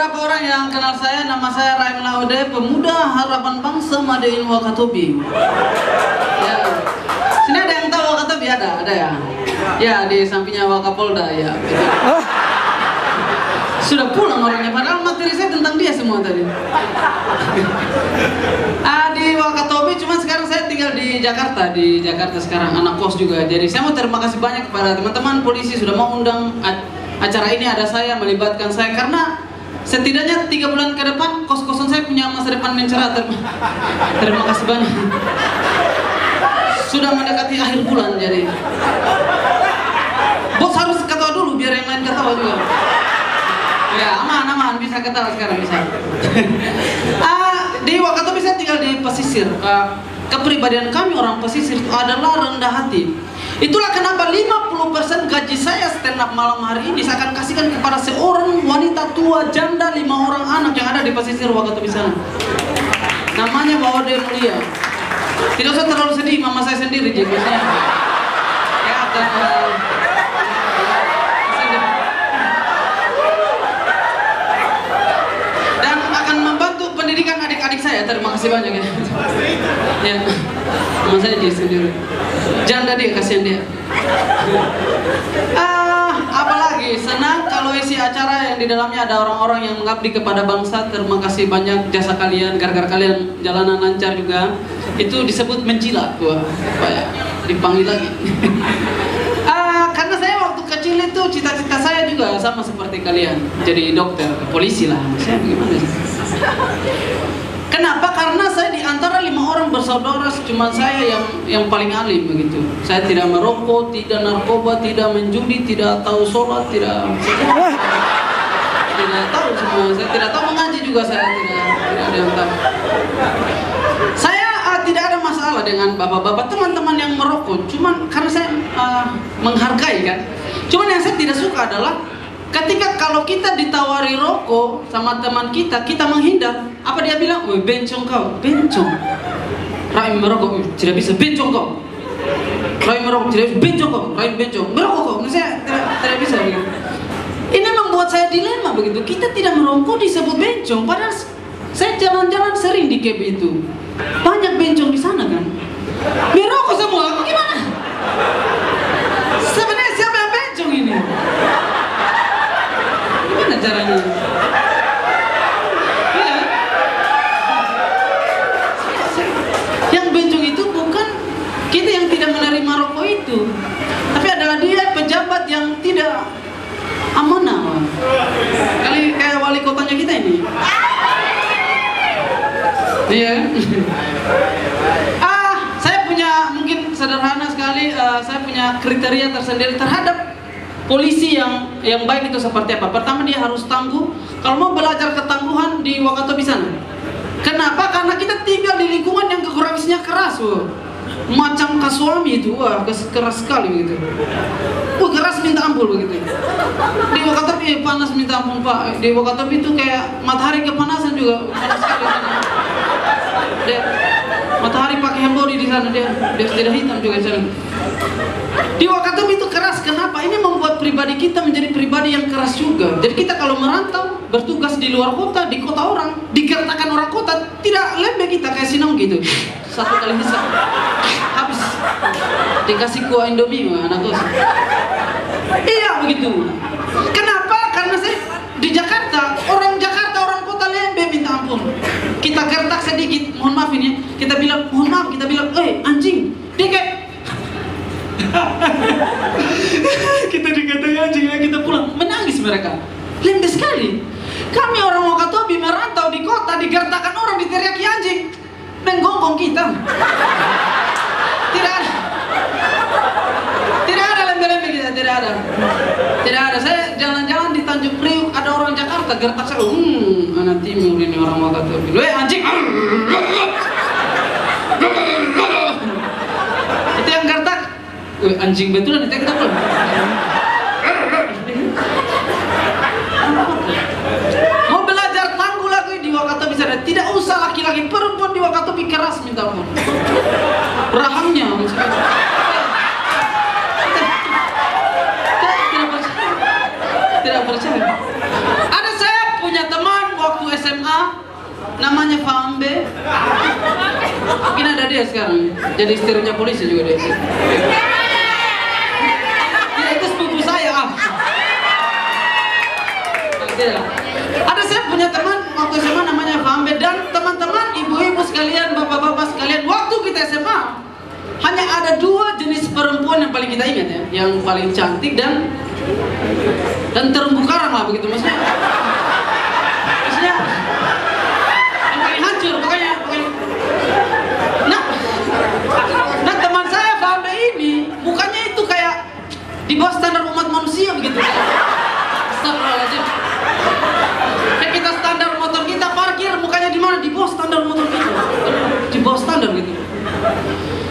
beberapa orang yang kenal saya, nama saya Raim Laude, pemuda harapan bangsa Madain Wakatobi. Ya. Sini ada yang tahu Wakatobi? Ada ya? Ya, di sampingnya Wakapolda ya. Sudah pulang orangnya, padahal materi saya tentang dia semua tadi. Di Wakatobi, cuma sekarang saya tinggal di Jakarta sekarang, anak kos juga. Jadi saya mau terima kasih banyak kepada teman-teman polisi sudah mau undang acara ini, ada saya, melibatkan saya, karena setidaknya 3 bulan ke depan kos-kosan saya punya masa depan mencerah. Terima kasih banyak. Sudah mendekati akhir bulan, jadi bos harus ketawa dulu biar yang lain ketawa juga. Ya, aman, bisa ketawa sekarang, bisa. Di Wakatobi saya tinggal di pesisir. Kepribadian kami orang pesisir itu adalah rendah hati. Itulah kenapa 50% gaji saya stand up malam hari ini saya akan kasihkan kepada seorang wanita tua janda 5 orang anak yang ada di pesisir Wakatobi sana. Namanya Mbak Ode Mulia. Tidak usah terlalu sedih, mama saya sendiri jadi biasanya. Ya, dan akan membantu pendidikan adik-adik saya. Terima kasih banyak ya. Ya, mama saya jadi sendiri. Janda dia, kasihan dia. Apalagi senang kalau isi acara yang di dalamnya ada orang-orang yang mengabdi kepada bangsa. Terima kasih banyak jasa kalian, gara-gara kalian jalanan lancar juga. Itu disebut menjilat, wah, supaya dipanggil lagi. Karena saya waktu kecil itu cita-cita saya juga sama seperti kalian, jadi dokter, polisi lah. Saya bagaimana sih? Kenapa? Karena saya di antara 5 orang bersaudara, cuma saya yang paling alim begitu. Saya tidak merokok, tidak narkoba, tidak menjudi, tidak tahu sholat, tidak tahu semua. Saya tidak tahu mengaji juga, saya tidak ada yang tahu. Saya tidak ada masalah dengan bapak-bapak teman-teman yang merokok, cuman karena saya menghargai kan. Cuman yang saya tidak suka adalah ketika kalau kita ditawari rokok sama teman kita, kita menghindar. Apa dia bilang? Woi, bencong kau, bencong. Raim merokok, tidak bisa, bencong kau. Raim merokok, tidak bisa, bencong kau. Raim bencong, merokok kau. Saya tidak bisa begitu. Ini membuat saya dilema begitu. Kita tidak merokok disebut bencong, padahal saya jalan-jalan sering di KB itu. Banyak bencong di sana kan. Merokok semua, aku gimana? Sebenarnya siapa yang bencong ini? Gimana caranya? Ya. Yang bencong itu bukan kita yang tidak menerima rokok itu, tapi adalah dia pejabat yang tidak amanah. Kali kayak wali kotanya kita ini. Iya. Saya punya, mungkin sederhana sekali, saya punya kriteria tersendiri terhadap polisi yang baik itu seperti apa. Pertama, dia harus tangguh. Kalau mau belajar ketangguhan di Wakatobi sana. Kenapa? Karena kita tinggal di lingkungan yang geografisnya keras, macam Kasuami itu, wah, keras sekali begitu. Keras minta ampun begitu. Di Wakatobi panas minta ampun Pak. Di Wakatobi itu kayak matahari kepanasan juga, panas sekali. Matahari pakai hembori di sana, dia tidak hitam juga di sana. Di Wakatobi itu keras. Kenapa? Ini membuat pribadi kita menjadi pribadi yang keras juga. Jadi kita kalau merantau, bertugas di luar kota, di kota orang, dikertakan orang kota, tidak lembek kita kayak Sinong gitu. 1 kali hisap habis, dikasih kuah Indomie anak kos. Iya begitu. Kenapa? Karena saya di Jakarta, orang kota lembek minta ampun. Kita gertak sedikit, mohon maaf ini, kita bilang mohon maaf, kita bilang, anjing, dia kayak kita dikatain anjing, kita pulang, menangis mereka, lembek sekali. Kami orang Wakatobi merantau di kota, digertakan orang, diteriaki anjing, menggonggong kita. Tidak ada lembek-lembek kita, tidak ada. Saya jalan-jalan di Tanjung Priuk, ada orang Jakarta gertak saya, anak timur ini orang Wakatobi, anjing. Itu yang gertak, anjing betulan, itu kita pulang. Mau belajar tangguh lagi di Wakatobi sana, tidak usah laki-laki, perempuan di Wakatobi keras minta ampun. Rahangnya tidak percaya. Ada saya punya teman namanya Fambe. Mungkin ada dia sekarang, jadi istrinya polisi juga dia. Ya itu sepupu saya. Ada saya punya teman waktu SMA namanya Fambe, dan teman-teman, ibu-ibu sekalian, bapak-bapak sekalian, waktu kita SMA hanya ada 2 jenis perempuan yang paling kita ingat ya, yang paling cantik dan terumbu karang lah begitu, maksudnya yang paling hancur pokoknya. Nah teman saya Fambe ini mukanya itu kayak di bawah standar umat manusia begitu. Astagfirullahaladzim. Kayak kita standar motor kita parkir, mukanya di mana? Di bawah standar motor kita. Di bawah standar gitu.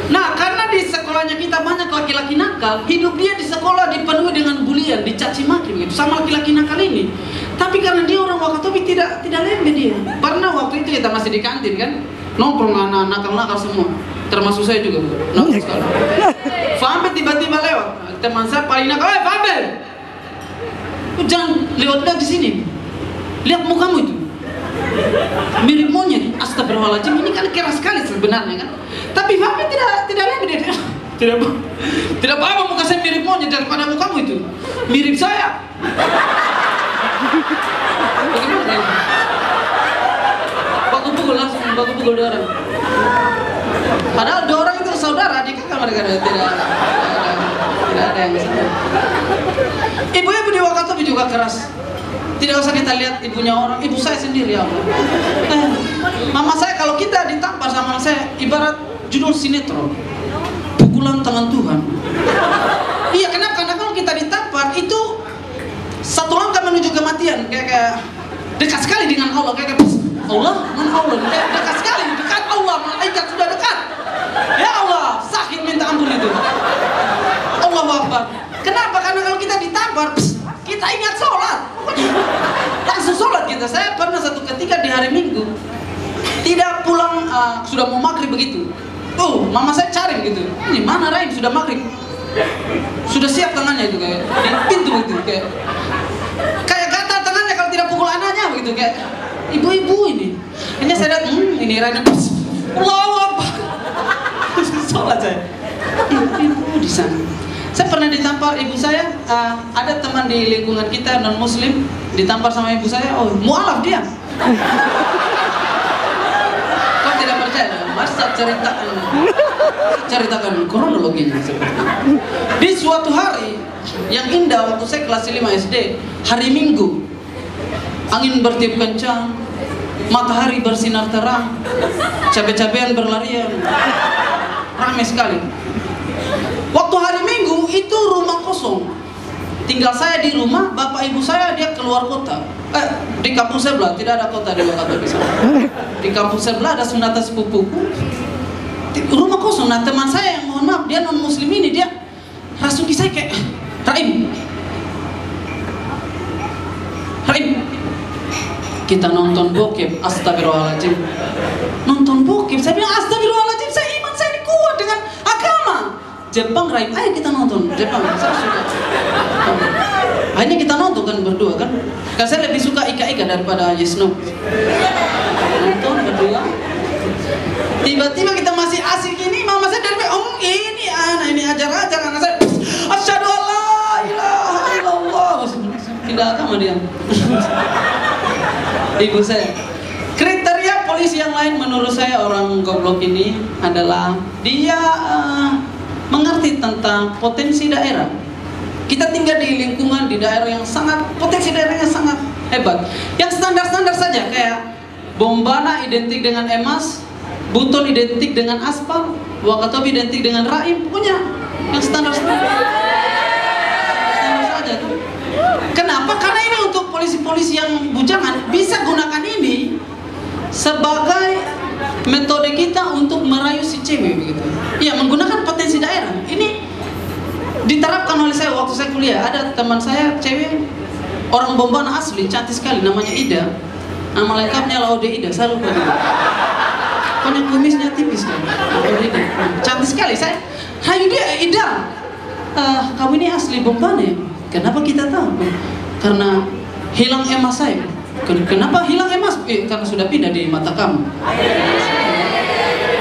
Nah, karena di sekolahnya kita banyak laki-laki nakal, hidup dia di sekolah dipenuhi dengan bulian, dicaci maki begitu sama laki-laki nakal ini. Tapi karena dia orang Wakatobi tidak lemah dia. Karena waktu itu kita masih di kantin kan, nongkrong anak nakal semua, termasuk saya juga nongkrong sekolah. Fambe tiba-tiba lewat, teman saya paling nakal, Fambe, jangan lewat di sini. Lihat mukamu itu, mirip monyet. Astagfirullahaladzim, ini kan keras sekali sebenarnya kan. Tapi Fambe tidak lagi dia. Tidak apa-apa muka saya mirip monyet daripada mukamu itu mirip saya. Bagaimana ya? Baku pukul dia orang. Padahal 2 orang itu saudara, adik kakak mereka tidak ada yang sama. Ibu-ibu di Wakatobi juga keras. Tidak usah kita lihat ibunya orang, ibu saya sendiri ya Allah. Mama saya kalau kita ditampar sama saya ibarat judul sinetron, pukulan tangan Tuhan. Iya, kenapa? Karena kalau kita ditampar itu satu langkah menuju kematian, kayak dekat sekali dengan Allah, kayak Allah, mana Allah? Dekat sekali, dekat Allah, malaikat sudah dekat. Ya Allah, sakit minta ampun itu. Allahu Akbar. Kenapa? Karena kalau kita ditampar, kita ingat sholat, langsung sholat kita. Saya pernah satu ketika di hari Minggu tidak pulang, sudah mau maghrib begitu. Mama saya cari gitu. Ini mana Raim, sudah maghrib, sudah siap tangannya itu kayak di pintu gitu, kayak gatal tangannya kalau tidak pukul anaknya begitu, kayak ibu-ibu ini. Ini saya lihat, ini Raim, Allahu Akbar. Sholat saya. Ibu di sana. Saya pernah ditampar ibu saya, ada teman di lingkungan kita non muslim ditampar sama ibu saya, mualaf dia. Kau tidak percaya? Masa ceritakan kronologinya. Di suatu hari yang indah waktu saya kelas 5 SD, hari Minggu, angin bertiup kencang, matahari bersinar terang, cabai-cabean berlarian, ramai sekali. Waktu hari Minggu itu rumah kosong, tinggal saya di rumah, bapak ibu saya dia keluar kota. Di kampung sebelah, tidak ada kota di Wakatobi sana. Di kampung sebelah ada sunatan sepupuku, rumah kosong. Nah teman saya yang mohon maaf dia non muslim ini, dia rasuki saya kayak, Raim, kita nonton bokep. Astagfirullahaladzim, nonton bokep. Saya bilang astagfirullahaladzim, saya iman saya ini kuat dengan agama. Jepang, Raim, ayo kita nonton Jepang, saya suka. Akhirnya kita nonton kan berdua kan. Karena saya lebih suka Ika-Ika daripada Yesno. Nonton berdua. Tiba-tiba kita masih asik ini, mama saya dari ini anak ini ajar-ajar anak saya. Asyhadu alla ilaha illallah. Tidak agama dia. Ibu saya. Kriteria polisi yang lain menurut saya orang goblok ini adalah dia mengerti tentang potensi daerah. Kita tinggal di lingkungan di daerah yang sangat, potensi daerahnya sangat hebat. Yang standar-standar saja kayak Bombana identik dengan emas, Buton identik dengan aspal, Wakatobi identik dengan Raim, pokoknya yang standar-standar. Standar saja tuh. Kenapa? Karena ini untuk polisi-polisi yang bujangan bisa gunakan ini sebagai metode kita untuk merayu si cewek begitu. Ya, menggunakan potensi daerah. Ini diterapkan oleh saya waktu saya kuliah. Ada teman saya cewek, orang Bombana asli, cantik sekali, namanya Ida. Nama lengkapnya Laude Ida, saya lupa juga. Pokoknya kumisnya tipis kan. Ida. Cantik sekali. Saya, hayu dia Ida. Kamu ini asli Bombana ya? Kenapa kita tahu? Karena hilang emas saya. Kenapa hilang emas? Karena sudah pindah di mata kamu.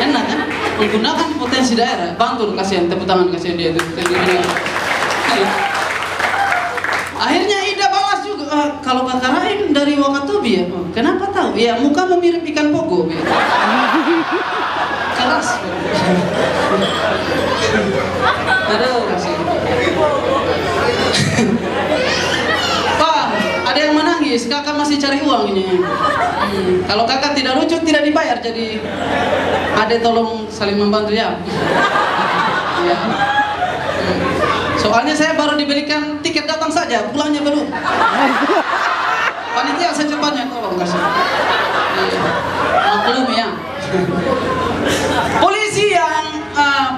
Enak kan? Menggunakan potensi daerah. Bantu kasihan, tepuk tangan kasihan dia itu. Akhirnya Ida balas juga, kalau Kakak Rahim dari Wakatobi ya? Kenapa tahu? Ya muka mirip ikan pogo. Keras. Aduh, kasihan. Pak, ada yang menangis, kakak masih cari uang ini. Kalau kakak tidak lucu, tidak dibayar, jadi adek tolong saling membantu ya. Ya. Soalnya saya baru diberikan tiket datang saja, pulangnya belum. Panitia secepatnya tolong kasih. Maklum ya. Polisi yang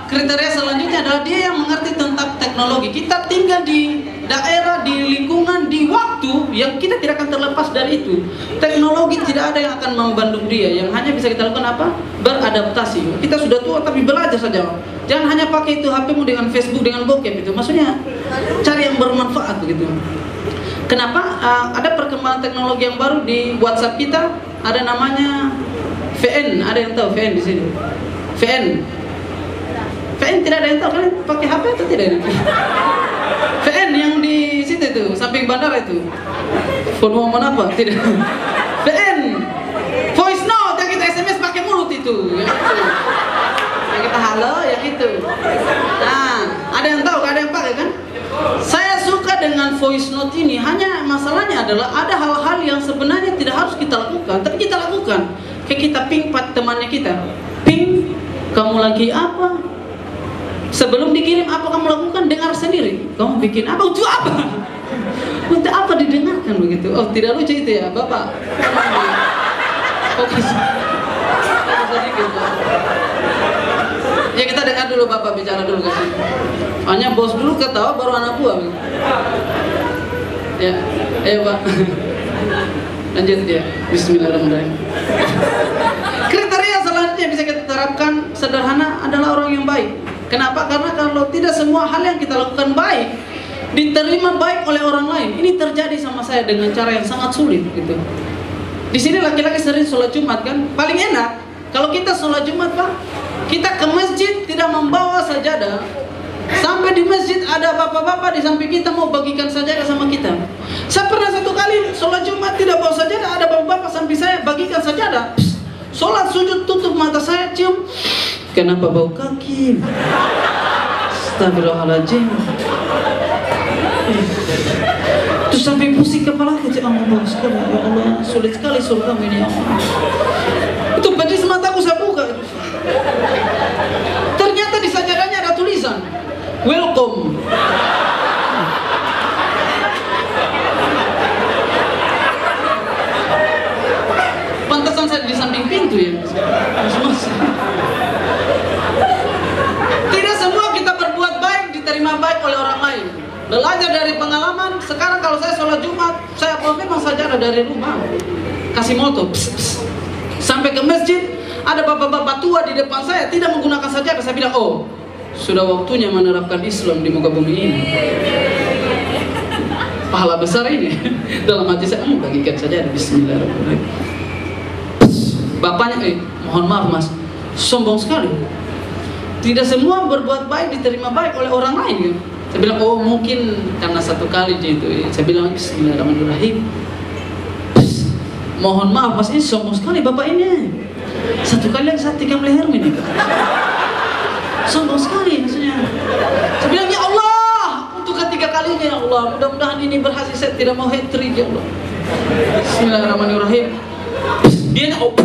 kriteria selanjutnya adalah dia yang mengerti tentang teknologi. Kita tinggal di daerah, di lingkungan, di waktu yang kita tidak akan terlepas dari itu. Teknologi tidak ada yang akan membandung dia. Yang hanya bisa kita lakukan apa? Beradaptasi. Kita sudah tua tapi belajar saja. Jangan hanya pakai itu HP-mu dengan Facebook, dengan bokep itu. Maksudnya cari yang bermanfaat begitu. Kenapa? Ada perkembangan teknologi yang baru di WhatsApp kita. Ada namanya VN. Ada yang tahu VN di sini? VN. VN tidak ada yang tahu. Kalian pakai HP atau tidak? VN yang di situ itu, samping bandara itu. Phone woman apa? Tidak. VN. Voice note yang kita SMS pakai mulut itu. Yang kita halo, yang itu. Nah, ada yang tahu, ada yang pakai kan? Saya suka dengan voice note ini. Hanya masalahnya adalah ada hal-hal yang sebenarnya tidak harus kita lakukan, tapi kita lakukan. Kayak kita ping temannya kita. Ping, kamu lagi apa? Sebelum dikirim apa kamu lakukan, dengar sendiri. Kamu bikin apa? Untuk apa? Untuk apa didengarkan begitu? Oh, tidak lucu itu ya, Bapak. Fokus. Ya kita dengar dulu Bapak bicara dulu ke sini. Hanya bos dulu ketawa baru anak buah. Ya, ayo Pak. Lanjut ya. Bismillahirrahmanirrahim. Kriteria selanjutnya bisa kita terapkan sederhana adalah orang yang baik. Kenapa? Karena kalau tidak semua hal yang kita lakukan baik diterima baik oleh orang lain. Ini terjadi sama saya dengan cara yang sangat sulit gitu. Di sini laki-laki sering sholat Jumat kan? Paling enak kalau kita sholat Jumat Pak, kita ke masjid tidak membawa sajadah. Sampai di masjid ada bapak-bapak di samping kita mau bagikan sajadah sama kita. Saya pernah satu kali sholat Jumat tidak bawa sajadah, ada bapak-bapak samping saya bagikan sajadah. Sholat sujud tutup mata saya, cium. Kenapa bau kaki? Astagfirullahaladzim. Terus sampai pusing kepala kecil. Allah sekali, ya Allah, sulit sekali surga ini ya Allah. Itu pedis mataku saya buka. Ternyata di sajadahnya ada tulisan welcome. Pantasan saya di samping pintu ya. Tidak semua kita berbuat baik diterima baik oleh orang lain. Belajar dari pengalaman. Sekarang kalau saya sholat Jumat, saya memang sajadah dari rumah. Kasih moto. Sampai ke masjid, ada bapak-bapak tua di depan saya tidak menggunakan sajadah. Saya bilang, oh, sudah waktunya menerapkan Islam di muka bumi ini. Pahala besar ini. Dalam hati saya, bagikan sajadah. Bismillahirrahmanirrahim. Bapaknya, mohon maaf mas, sombong sekali. Tidak semua berbuat baik diterima baik oleh orang lain kan? Saya bilang, oh mungkin karena satu kali gitu ya. Saya bilang, bismillahirrahmanirrahim. Mohon maaf mas, ini sombong sekali bapak ini. Satu kali yang saya tikam lehermu ini. Sombong sekali maksudnya. Saya bilang, ya Allah, untuk ketiga kalinya ya Allah, mudah-mudahan ini berhasil, saya tidak mau hat-trick ya Allah. Bismillahirrahmanirrahim. Dia oh.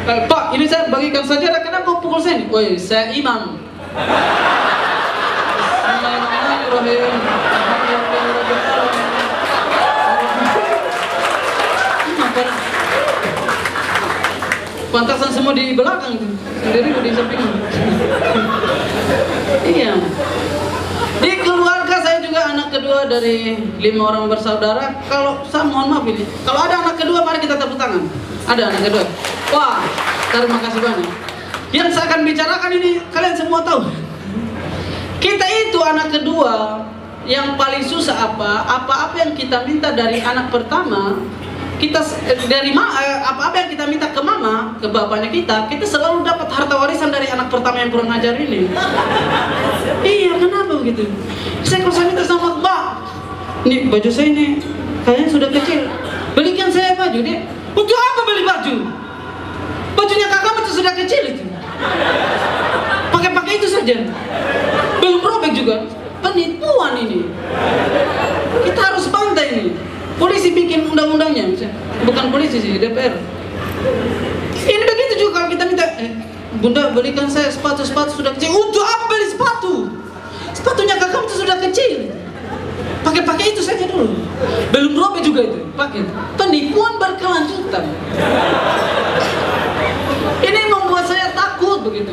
Pak, ini saya bagikan saja. Kenapa kau pukul saya? Woi, saya imam. Bismillahirrahmanirrahim. Pantasan semua di belakang, sendiri di samping. Iya. Di keluarga saya juga anak kedua dari 5 orang bersaudara. Kalau saya mohon maaf ini, kalau ada anak kedua mari kita tepuk tangan. Ada anak kedua. Wah, terima kasih banyak. Yang saya akan bicarakan ini kalian semua tahu. Kita itu anak kedua yang paling susah apa yang kita minta dari anak pertama, kita apa yang kita minta ke mama, ke bapaknya kita selalu dapat harta warisan dari anak pertama yang kurang ajar ini. Iya, kenapa begitu? Kalau saya minta sama Mbak, nih baju saya ini kayaknya sudah kecil, belikan saya baju. Dia, untuk apa beli baju? Bajunya kakak itu sudah kecil itu. Pakai itu saja, belum robek juga. Penipuan ini. Kita harus bantai ini. Polisi bikin undang-undangnya, bukan polisi sih, DPR. Ini begitu juga kalau kita minta, Bunda belikan saya sepatu sudah kecil. Untuk apa beli sepatu? Sepatunya kakak itu sudah kecil. Pakai itu saja dulu. Belum robek juga itu. Pakai. Penipuan berkelanjutan. Ini membuat saya takut begitu.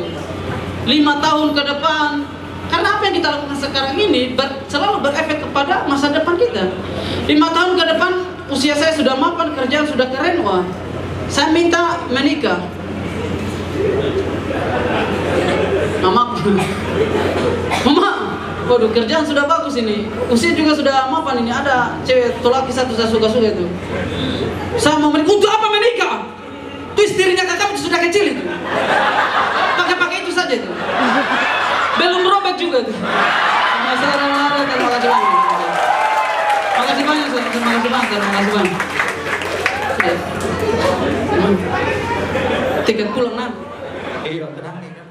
5 tahun ke depan. Karena apa yang kita lakukan sekarang ini selalu berefek kepada masa depan kita. 5 tahun ke depan, usia saya sudah mapan, kerjaan sudah keren, wah, saya minta menikah. Mama, waduh, kerjaan sudah bagus ini, usia juga sudah mapan ini, ada cewek laki satu saya suka-suka itu. Saya mau menikah. Untuk apa menikah? Itu istrinya kakak itu sudah kecil itu. Pakai itu saja itu. Belum robek juga tuh. Terima kasih banyak. Terima kasih banyak. Tiket pulang, nah. Iya, tenang nih.